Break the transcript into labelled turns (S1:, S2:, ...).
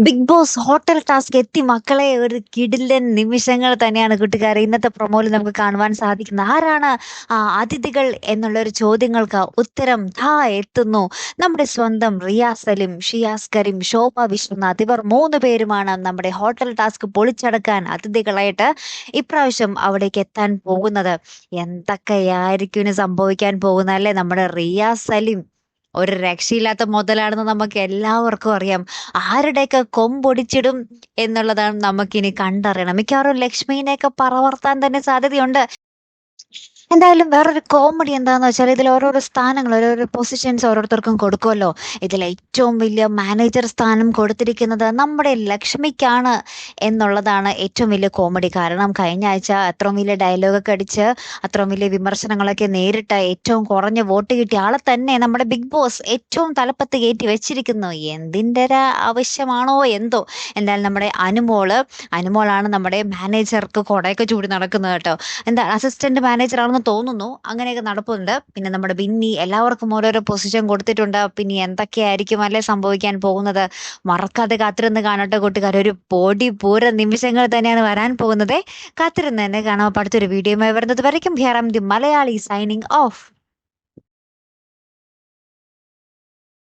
S1: Big boss hotel task എത്തി മക്കളെ. ഒരു കിടിലൻ നിമിഷങ്ങൾ തന്നെയാണ് കൂട്ടുകാരെ ഇന്നത്തെ പ്രൊമോയിൽ നമുക്ക് കാണുവാൻ സാധിക്കുന്നത്. ആരാണ് ആ അതിഥികൾ എന്നുള്ള ഒരു ചോദ്യങ്ങൾക്ക് ഉത്തരം എത്തുന്നു. നമ്മുടെ സ്വന്തം റിയാസ് സലിം, ഷിയാസ് കരീം, ശോഭ വിശ്വനാഥ്, ഇവർ 3 പേരുമാണ് നമ്മുടെ ഹോട്ടൽ ടാസ്ക് പൊളിച്ചടക്കാൻ അതിഥികളായിട്ട് ഇപ്രാവശ്യം അവിടേക്ക് എത്താൻ പോകുന്നത്. എന്തൊക്കെയായിരിക്കും ഇനി സംഭവിക്കാൻ പോകുന്നത് അല്ലേ? നമ്മുടെ റിയാസ് സലിം ഒരു രക്ഷയില്ലാത്ത മുതലാണെന്ന് നമുക്ക് എല്ലാവർക്കും അറിയാം. ആരുടെയൊക്കെ കൊമ്പൊടിച്ചിടും എന്നുള്ളതാണ് നമുക്കിനി കണ്ടറിയണം. മിക്കവാറും ലക്ഷ്മീനെയൊക്കെ പറവർത്താൻ തന്നെ സാധ്യതയുണ്ട്. എന്തായാലും വേറൊരു കോമഡി എന്താന്ന് വെച്ചാൽ ഇതിൽ ഓരോരോ സ്ഥാനങ്ങൾ, ഓരോരോ പൊസിഷൻസ് ഓരോരുത്തർക്കും കൊടുക്കുമല്ലോ. ഇതിൽ ഏറ്റവും വലിയ മാനേജർ സ്ഥാനം കൊടുത്തിരിക്കുന്നത് നമ്മുടെ ലക്ഷ്മിക്കാണ് എന്നുള്ളതാണ് ഏറ്റവും വലിയ കോമഡി. കാരണം കഴിഞ്ഞ ആഴ്ച അത്രയും വലിയ ഡയലോഗൊക്കെ അടിച്ച് അത്രയും വലിയ വിമർശനങ്ങളൊക്കെ നേരിട്ട് ഏറ്റവും കുറഞ്ഞ വോട്ട് കിട്ടിയ ആളെ തന്നെ നമ്മുടെ ബിഗ് ബോസ് ഏറ്റവും തലപ്പത്ത് കയറ്റി വെച്ചിരിക്കുന്നു. എന്തിൻ്റെ ഒരു ആവശ്യമാണോ എന്തോ. എന്തായാലും നമ്മുടെ അനുമോളാണ് നമ്മുടെ മാനേജർക്ക് കൊടയൊക്കെ ചൂടി നടക്കുന്നത് കേട്ടോ. എന്താ അസിസ്റ്റന്റ് മാനേജർ ആണെന്ന് തോന്നുന്നു. അങ്ങനെയൊക്കെ നടപ്പുണ്ട്. പിന്നെ നമ്മുടെ ബിന്നി എല്ലാവർക്കും ഓരോരോ പൊസിഷൻ കൊടുത്തിട്ടുണ്ട്. പിന്നെ എന്തൊക്കെയായിരിക്കും അല്ലേ സംഭവിക്കാൻ പോകുന്നത്? മറക്കാതെ കാത്തിരുന്ന് കാണട്ടെ കൂട്ടുകാർ. ഒരു പൊടി പൂര നിമിഷങ്ങൾ തന്നെയാണ് വരാൻ പോകുന്നത്. കാത്തിരുന്ന് തന്നെ കാണാം. അടുത്തൊരു വീഡിയോയുമായി വരുന്നത് വരയ്ക്കും here am the Malayali signing of.